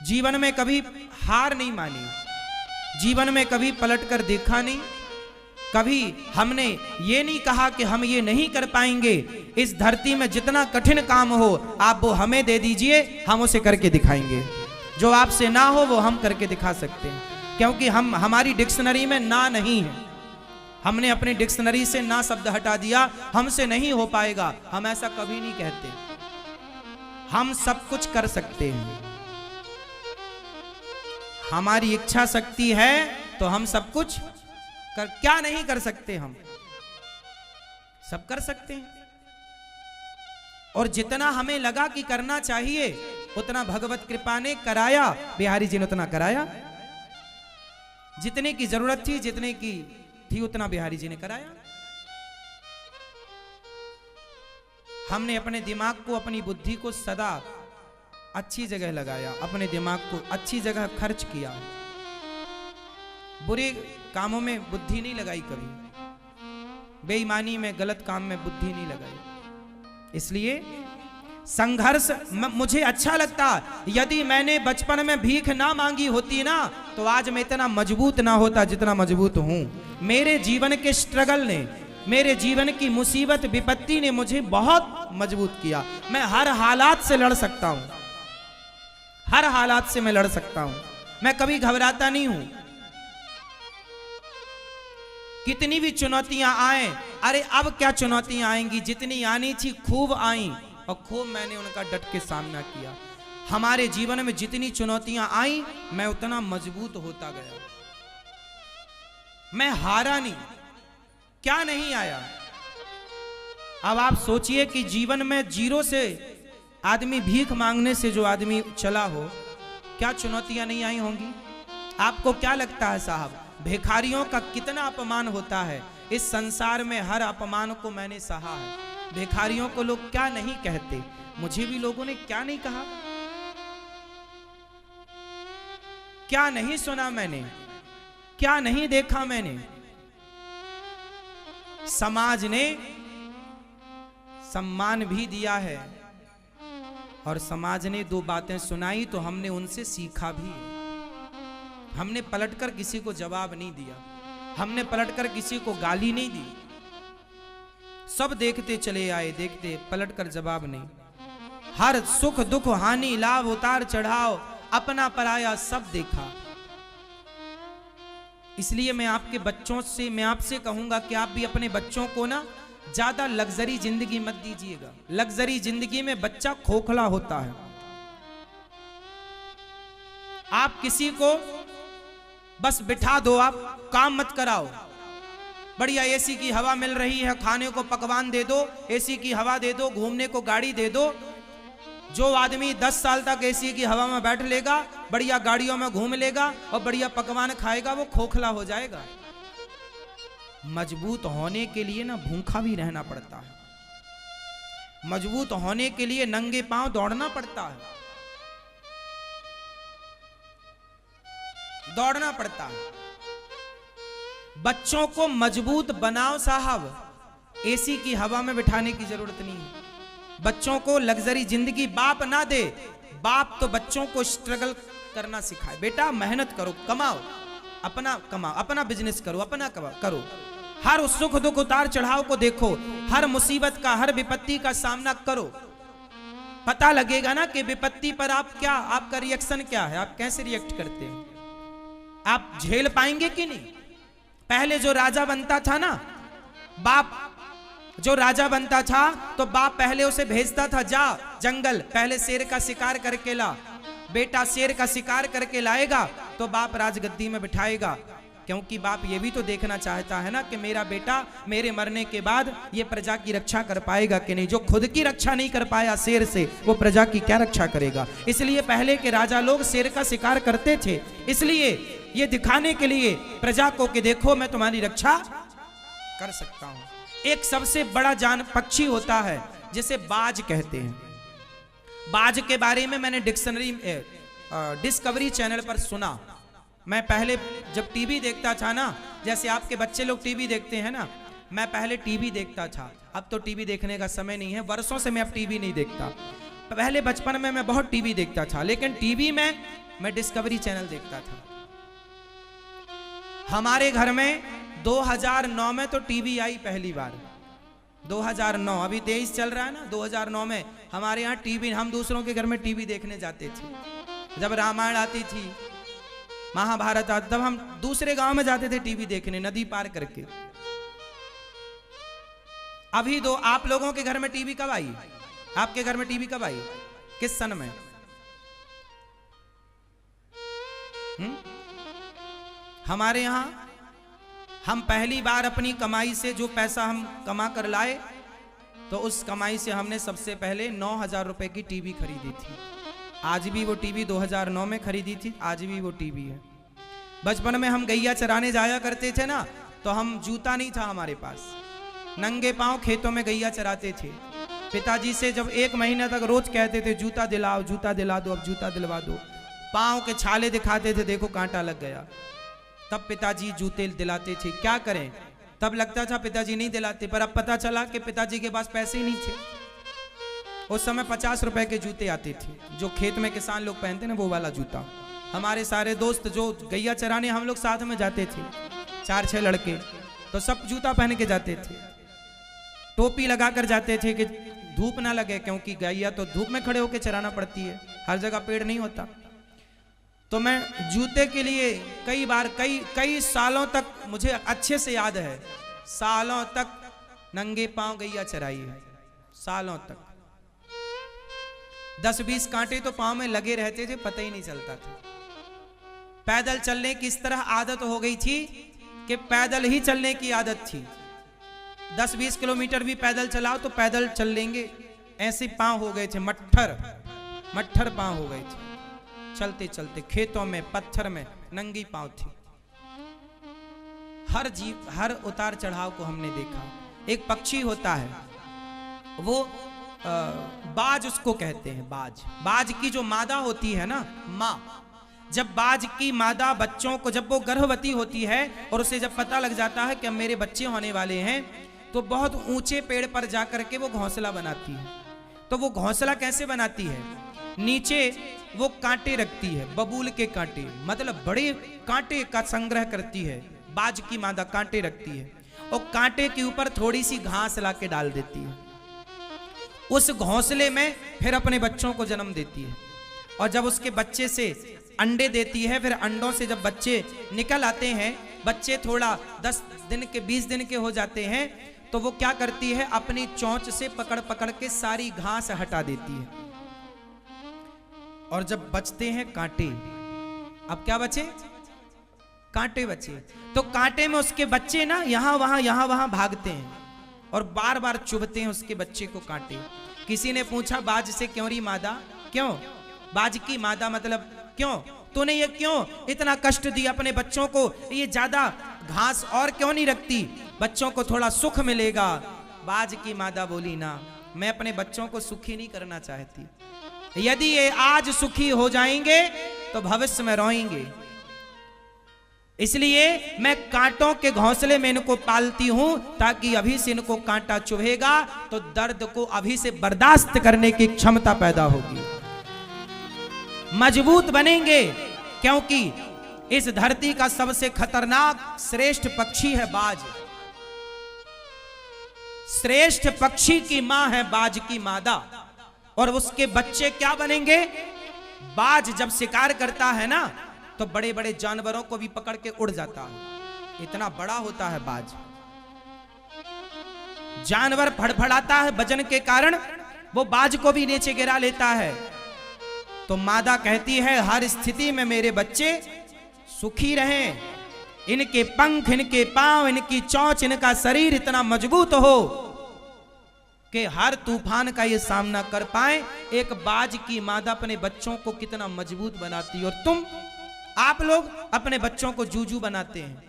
जीवन में कभी हार नहीं मानी, जीवन में कभी पलट कर देखा नहीं, कभी हमने ये नहीं कहा कि हम ये नहीं कर पाएंगे। इस धरती में जितना कठिन काम हो आप वो हमें दे दीजिए, हम उसे करके दिखाएंगे। जो आपसे ना हो वो हम करके दिखा सकते हैं, क्योंकि हमारी डिक्शनरी में ना नहीं है। हमने अपनी डिक्शनरी से ना शब्द हटा दिया, हमसे नहीं हो पाएगा, हम ऐसा कभी नहीं कहते। हम सब कुछ कर सकते हैं, हमारी इच्छा शक्ति है तो हम सब कुछ क्या नहीं कर सकते, हम सब कर सकते हैं। और जितना हमें लगा कि करना चाहिए उतना भगवत कृपा ने कराया, बिहारी जी ने उतना कराया। जितने की जरूरत थी, जितने की थी उतना बिहारी जी ने कराया। हमने अपने दिमाग को, अपनी बुद्धि को सदा अच्छी जगह लगाया, अपने दिमाग को अच्छी जगह खर्च किया। बुरे कामों में बुद्धि नहीं लगाई, कभी बेईमानी में, गलत काम में बुद्धि नहीं लगाई। इसलिए संघर्ष मुझे अच्छा लगता। यदि मैंने बचपन में भीख ना मांगी होती ना तो आज मैं इतना मजबूत ना होता जितना मजबूत हूं। मेरे जीवन के स्ट्रगल ने, मेरे जीवन की मुसीबत विपत्ति ने मुझे बहुत मजबूत किया। मैं हर हालात से लड़ सकता हूं, हर हालात से मैं लड़ सकता हूं। मैं कभी घबराता नहीं हूं। कितनी भी चुनौतियां आए, अरे अब क्या चुनौतियां आएंगी, जितनी आनी थी खूब आई और खूब मैंने उनका डट के सामना किया। हमारे जीवन में जितनी चुनौतियां आई मैं उतना मजबूत होता गया। मैं हारा नहीं, क्या नहीं आया। अब आप सोचिए कि जीवन में जीरो से आदमी भीख मांगने से जो आदमी चला हो, क्या चुनौतियां नहीं आई होंगी। आपको क्या लगता है साहब, भिखारियों का कितना अपमान होता है। इस संसार में हर अपमान को मैंने सहा है। भिखारियों को लोग क्या नहीं कहते, मुझे भी लोगों ने क्या नहीं कहा, क्या नहीं सुना मैंने, क्या नहीं देखा मैंने। समाज ने सम्मान भी दिया है और समाज ने दो बातें सुनाई तो हमने उनसे सीखा भी। हमने पलटकर किसी को जवाब नहीं दिया, हमने पलटकर किसी को गाली नहीं दी। सब देखते चले आए, देखते, पलटकर जवाब नहीं। हर सुख दुख हानि लाभ उतार चढ़ाव अपना पराया सब देखा। इसलिए मैं आपके बच्चों से, मैं आपसे कहूंगा कि आप भी अपने बच्चों को ना ज्यादा लग्जरी जिंदगी मत दीजिएगा। लग्जरी जिंदगी में बच्चा खोखला होता है। आप किसी को बस बिठा दो, आप काम मत कराओ। बढ़िया एसी की हवा मिल रही है, खाने को पकवान दे दो, एसी की हवा दे दो, घूमने को गाड़ी दे दो। जो आदमी 10 साल तक एसी की हवा में बैठ लेगा, बढ़िया गाड़ियों में घूम लेगा और बढ़िया पकवान खाएगा, वो खोखला हो जाएगा। मजबूत होने के लिए ना भूखा भी रहना पड़ता है। मजबूत होने के लिए नंगे पांव दौड़ना पड़ता है, दौड़ना पड़ता है। बच्चों को मजबूत बनाओ साहब, एसी की हवा में बिठाने की जरूरत नहीं है। बच्चों को लग्जरी जिंदगी बाप ना दे, बाप तो बच्चों को स्ट्रगल करना सिखाए। बेटा मेहनत करो, कमाओ, अपना कमाओ, अपना बिजनेस करो, अपना करो। हर सुख दुख उतार चढ़ाव को देखो, हर मुसीबत का, हर विपत्ति का सामना करो। पता लगेगा ना कि विपत्ति पर आप क्या, आपका रिएक्शन क्या है, आप कैसे रिएक्ट करते हैं, आप झेल पाएंगे कि नहीं। पहले जो राजा बनता था ना, बाप जो राजा बनता था तो बाप पहले उसे भेजता था, जा जंगल, पहले शेर का शिकार करके ला। बेटा शेर का शिकार करके लाएगा तो बाप राजगद्दी में बिठाएगा, क्योंकि बाप ये भी तो देखना चाहता है ना कि मेरा बेटा मेरे मरने के बाद ये प्रजा की रक्षा कर पाएगा कि नहीं। जो खुद की रक्षा नहीं कर पाया शेर से, वो प्रजा की क्या रक्षा करेगा। इसलिए पहले के राजा लोग शेर का शिकार करते थे, इसलिए ये दिखाने के लिए प्रजा को कि देखो मैं तुम्हारी रक्षा कर सकता हूं। एक सबसे बड़ा जान पक्षी होता है जिसे बाज कहते हैं। बाज के बारे में मैंने डिस्कवरी चैनल पर सुना। मैं पहले जब टीवी देखता था ना, जैसे आपके बच्चे लोग टीवी देखते हैं ना, मैं पहले टीवी देखता था। अब तो टीवी देखने का समय नहीं है, वर्षों से मैं अब टीवी नहीं देखता। पहले बचपन में मैं बहुत टीवी देखता था, लेकिन टीवी में मैं डिस्कवरी चैनल देखता था। हमारे घर में 2009 में तो टीवी आई पहली बार। 2009, अभी 23 चल रहा है ना, 2009 में हमारे यहाँ टीवी, हम दूसरों के घर में टीवी देखने जाते थे। जब रामायण आती थी, महाभारत आता, तब हम दूसरे गांव में जाते थे टीवी देखने, नदी पार करके। अभी आप लोगों के घर में टीवी कब आई? आपके घर में टीवी कब आई? किस सन में? हमारे यहां हम पहली बार अपनी कमाई से जो पैसा हम कमा कर लाए, तो उस कमाई से हमने सबसे पहले 9,000 रुपए की टीवी खरीदी थी। आज भी वो टीवी 2009 में खरीदी थी, आज भी वो टीवी है। बचपन में हम गैया चराने जाया करते थे ना, तो हम, जूता नहीं था हमारे पास, नंगे पांव खेतों में गैया चराते थे। पिताजी से जब 1 महीना तक रोज कहते थे जूता दिलाओ, जूता दिला दो, अब जूता दिलवा दो, पांव के छाले दिखाते थे, देखो कांटा लग गया, तब पिताजी जूते दिलाते थे। क्या करें, तब लगता था पिताजी नहीं दिलाते, पर अब पता चला कि पिताजी के पास पैसे ही नहीं थे। उस समय 50 रुपए के जूते आते थे, जो खेत में किसान लोग पहनते ना, वो वाला जूता। हमारे सारे दोस्त जो गैया चराने हम लोग साथ में जाते थे, 4-6 लड़के, तो सब जूता पहन के जाते थे, टोपी लगा कर जाते थे कि धूप ना लगे, क्योंकि गैया तो धूप में खड़े होकर चराना पड़ती है, हर जगह पेड़ नहीं होता। तो मैं जूते के लिए कई बार, कई सालों तक, मुझे अच्छे से याद है, सालों तक नंगे पांव गैया चराई है, सालों तक। 10-20 कांटे तो पांव में लगे रहते थे, पता ही नहीं चलता था। पैदल चलने की इस तरह आदत हो गई थी कि पैदल ही चलने की आदत थी। 10-20 किलोमीटर भी पैदल चलाओ तो पैदल चल लेंगे, ऐसे पांव हो गए थे, मट्ठर पांव हो गए थे। चलते चलते खेतों में, पत्थर में नंगी पांव थी। हर उतार चढ़ाव को हमने देखा। एक पक्षी होता है, वो बाज उसको कहते हैं, बाज की जो मादा होती है ना, माँ, जब बाज की मादा बच्चों को, जब वो गर्भवती होती है और उसे जब पता लग जाता है कि अब मेरे बच्चे होने वाले हैं, तो बहुत ऊंचे पेड़ पर जाकर के वो घोंसला बनाती है। तो वो घोंसला कैसे बनाती है? नीचे वो कांटे रखती है, बबूल के कांटे, मतलब बड़े कांटे का संग्रह करती है। बाज की मादा कांटे रखती है और कांटे के ऊपर थोड़ी सी घास ला के डाल देती है। उस घोंसले में फिर अपने बच्चों को जन्म देती है, और जब उसके बच्चे से अंडे देती है, फिर अंडों से जब बच्चे निकल आते हैं, बच्चे थोड़ा 10 दिन के, 20 दिन के हो जाते हैं, तो वो क्या करती है, अपनी चोंच से पकड़ पकड़ के सारी घास हटा देती है। और जब बचते हैं कांटे, अब क्या बचे? कांटे बचे। तो कांटे में उसके बच्चे ना यहां वहां भागते हैं और बार बार चुभते हैं उसके बच्चे को कांटे। किसी ने पूछा बाज से, क्यों री मादा, क्यों बाज की मादा, मतलब क्यों तूने ये क्यों इतना कष्ट दिया अपने बच्चों को, ये ज्यादा घास और क्यों नहीं रखती, बच्चों को थोड़ा सुख मिलेगा। बाज की मादा बोली, ना, मैं अपने बच्चों को सुखी नहीं करना चाहती। यदि ये आज सुखी हो जाएंगे तो भविष्य में रोएंगे, इसलिए मैं कांटों के घोंसले में इनको पालती हूं, ताकि अभी से इनको कांटा चुभेगा तो दर्द को अभी से बर्दाश्त करने की क्षमता पैदा होगी, मजबूत बनेंगे। क्योंकि इस धरती का सबसे खतरनाक श्रेष्ठ पक्षी है बाज। श्रेष्ठ पक्षी की मां है बाज की मादा, और उसके बच्चे क्या बनेंगे? बाज जब शिकार करता है ना, तो बड़े बड़े जानवरों को भी पकड़ के उड़ जाता है, इतना बड़ा होता है बाज। जानवर फड़फड़ाता है वजन के कारण, वो बाज को भी नीचे गिरा लेता है। तो मादा कहती है, हर स्थिति में मेरे बच्चे सुखी रहें, इनके पंख, इनके पांव, इनकी चोंच, इनका शरीर इतना मजबूत हो कि हर तूफान का ये सामना कर पाए। एक बाज की मादा अपने बच्चों को कितना मजबूत बनाती, और तुम, आप लोग अपने बच्चों को जूजू बनाते हैं।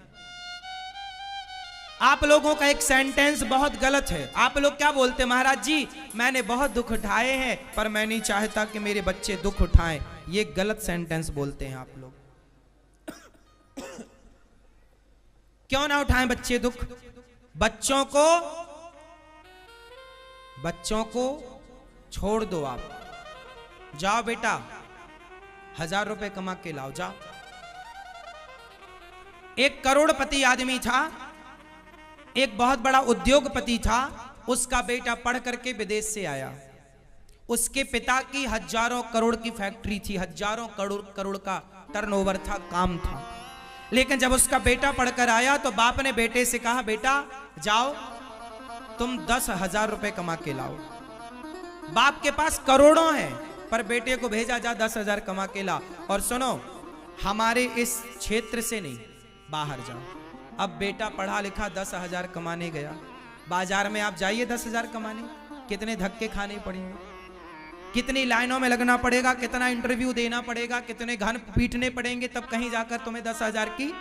आप लोगों का एक सेंटेंस बहुत गलत है। आप लोग क्या बोलते हैं? महाराज जी, मैंने बहुत दुख उठाए हैं, पर मैं नहीं चाहता कि मेरे बच्चे दुख उठाएं। ये गलत सेंटेंस बोलते हैं आप लोग। क्यों ना उठाएं बच्चे दुख? बच्चों को छोड़ दो। आप जाओ बेटा, 1000 रुपए कमा के लाओ, जाओ। एक करोड़पति आदमी था, एक बहुत बड़ा उद्योगपति था, उसका बेटा पढ़ करके विदेश से आया। उसके पिता की हजारों करोड़ की फैक्ट्री थी, हजारों करोड़ का टर्नओवर था, काम था। लेकिन जब उसका बेटा पढ़कर आया तो बाप ने बेटे से कहा, बेटा जाओ तुम 10,000 रुपए कमा के लाओ। बाप के पास करोड़ों हैं, पर बेटे को भेजा, जा 10,000 कमा के ला। और सुनो, हमारे इस क्षेत्र से नहीं, बाहर जाओ। अब बेटा पढ़ा लिखा 10,000 कमाने गया। बाजार में आप जाइए 10,000 कमाने, कितने धक्के खाने पड़ेंगे, कितनी लाइनों में लगना पड़ेगा, कितना इंटरव्यू देना पड़ेगा, कितने घन पीटने पड़ेंगे, तब कहीं जाकर तुम्हें 10,000 की